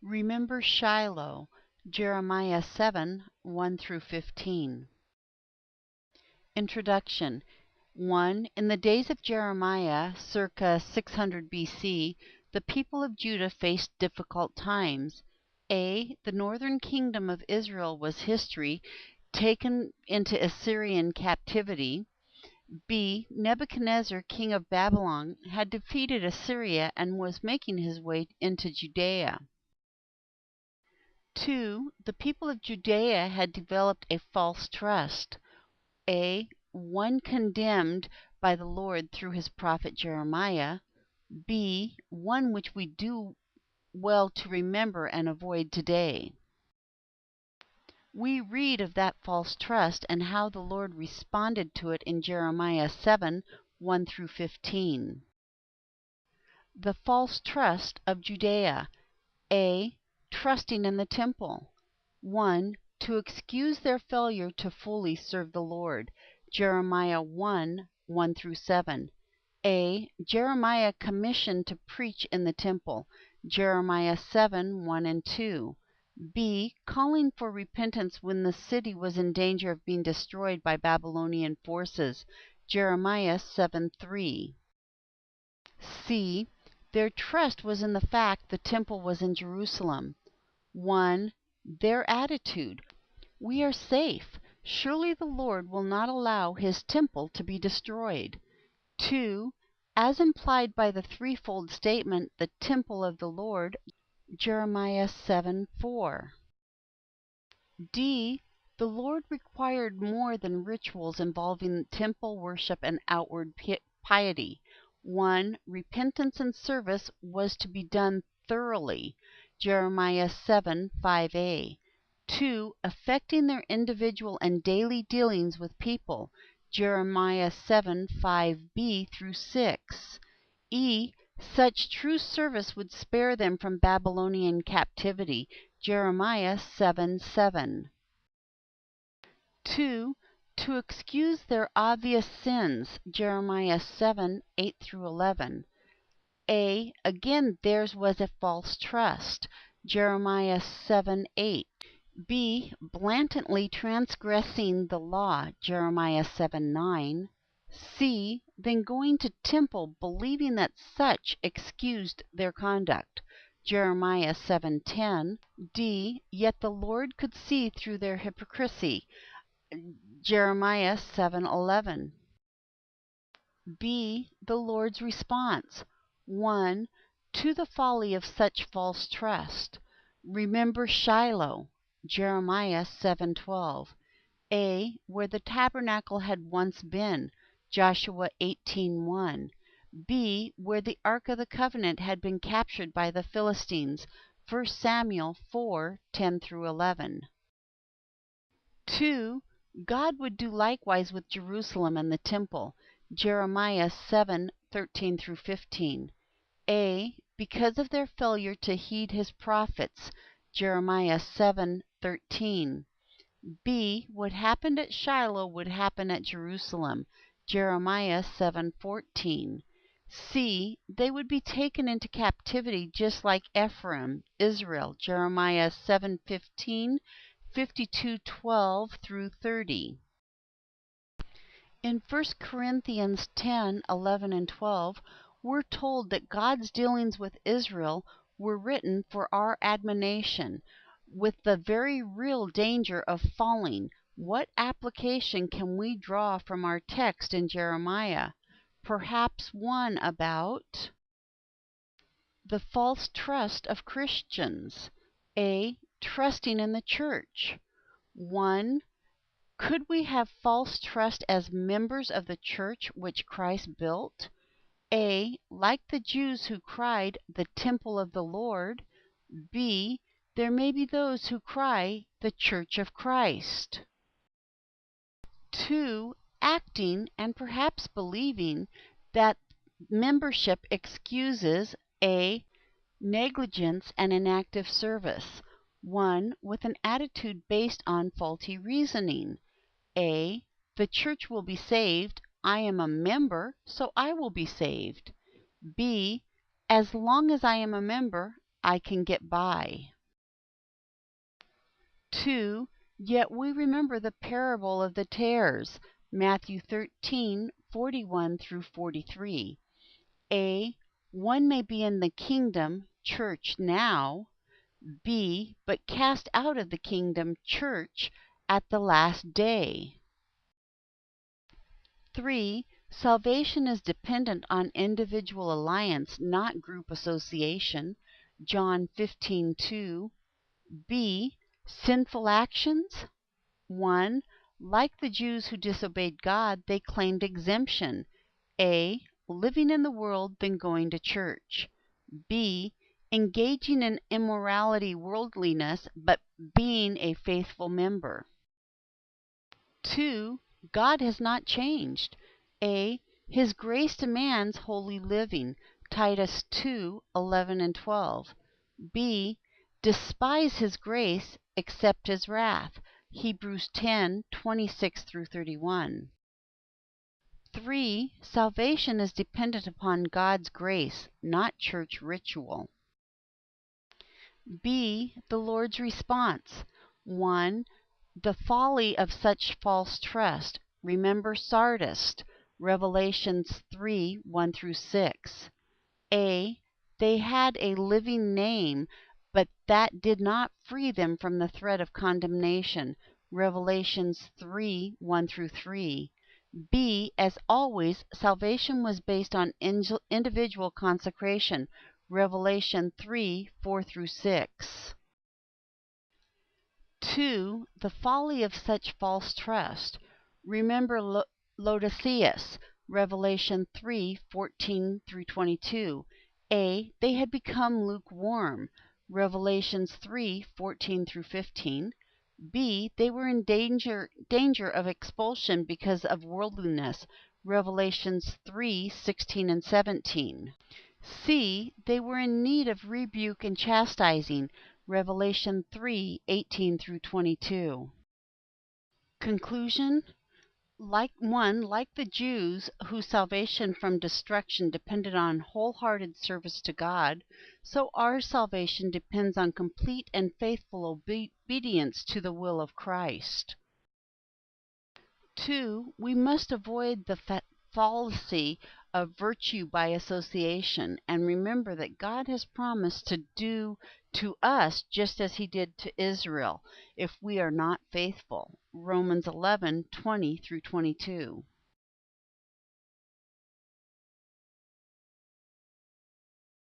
Remember Shiloh, Jeremiah 7, 1 through 15. Introduction. 1. In the days of Jeremiah, circa 600 BC, the people of Judah faced difficult times. A. The northern kingdom of Israel was history, taken into Assyrian captivity. B. Nebuchadnezzar, king of Babylon, had defeated Assyria and was making his way into Judea. 2. The people of Judea had developed a false trust. A. One condemned by the Lord through his prophet Jeremiah. B. One which we do well to remember and avoid today. We read of that false trust and how the Lord responded to it in Jeremiah 7, 1 through 15. The false trust of Judea. A. Trusting in the temple. 1. To excuse their failure to fully serve the Lord. Jeremiah 1, 1 through 7. A. Jeremiah commissioned to preach in the temple. Jeremiah 7, 1 and 2. B. Calling for repentance when the city was in danger of being destroyed by Babylonian forces. Jeremiah 7, 3. C. Their trust was in the fact the temple was in Jerusalem. 1. Their attitude. We are safe. Surely the Lord will not allow his temple to be destroyed. 2. As implied by the threefold statement, the temple of the Lord, Jeremiah 7, 4. D. The Lord required more than rituals involving temple worship and outward piety. 1. Repentance and service was to be done thoroughly. Jeremiah 7, 5a. 2. Affecting their individual and daily dealings with people. Jeremiah 7, 5b through 6. E. Such true service would spare them from Babylonian captivity. Jeremiah 7, 7. 2. To excuse their obvious sins. Jeremiah 7, 8 through 11. A. Again, theirs was a false trust. Jeremiah 7, 8. B. Blatantly transgressing the law. Jeremiah 7, 9. C. Then going to temple, believing that such excused their conduct. Jeremiah 7, 10. D. Yet the Lord could see through their hypocrisy. Jeremiah 7, 11. B. The Lord's response. 1. To the folly of such false trust. Remember Shiloh. Jeremiah 7:12. A. Where the tabernacle had once been. Joshua 18:1. B. Where the Ark of the Covenant had been captured by the Philistines. 1 Samuel 4:10 through 11. 2. God would do likewise with Jerusalem and the temple. Jeremiah 7:13 through 15. A. Because of their failure to heed his prophets. Jeremiah 7:13. B. What happened at Shiloh would happen at Jerusalem. Jeremiah 7:14. C. They would be taken into captivity just like Ephraim, Israel. Jeremiah 7:15, 52:12 through 30. In 1 Corinthians 10, 11 and 12, we're told that God's dealings with Israel were written for our admonition, with the very real danger of falling. What application can we draw from our text in Jeremiah? Perhaps one about the false trust of Christians. A. Trusting in the church. 1. Could we have false trust as members of the church which Christ built? A. Like the Jews who cried, the temple of the Lord. B. There may be those who cry, the church of Christ. 2. Acting and perhaps believing that membership excuses A. Negligence and inactive service. 1. With an attitude based on faulty reasoning. A. The church will be saved. I am a member, so I will be saved. B. As long as I am a member, I can get by. 2. Yet we remember the parable of the tares, Matthew 13:41 through 43. A. One may be in the kingdom, church, now. B. But cast out of the kingdom, church, at the last day. 3. Salvation is dependent on individual alliance, not group association, John 15:2. B. Sinful actions. 1. Like the Jews who disobeyed God, they claimed exemption. A. Living in the world, then going to church. B. Engaging in immorality, worldliness, but being a faithful member. 2. God has not changed. A. His grace demands holy living, Titus 2:11 and 12. B. Despise his grace, accept his wrath, Hebrews 10:26 through 31. 3. Salvation is dependent upon God's grace, not church ritual. B. The Lord's response. 1. The folly of such false trust. Remember Sardis, Revelations 3:1 through 6. A. They had a living name, but that did not free them from the threat of condemnation. Revelations 3:1 through 3. B. As always, salvation was based on individual consecration. Revelation 3:4 through 6. 2. The folly of such false trust. Remember Laodiceus, Revelation 3:14 through 22. A. They had become lukewarm. Revelations 3:14 through 15. B. They were in danger of expulsion because of worldliness. Revelations 3:16 and 17. C. They were in need of rebuke and chastising. Revelation 3:18 through 22. Conclusion. Like the Jews, whose salvation from destruction depended on wholehearted service to God, so our salvation depends on complete and faithful obedience to the will of Christ. 2. We must avoid the fallacy of virtue by association, and remember that God has promised to do to us just as he did to Israel if we are not faithful. Romans 11:20 through 22.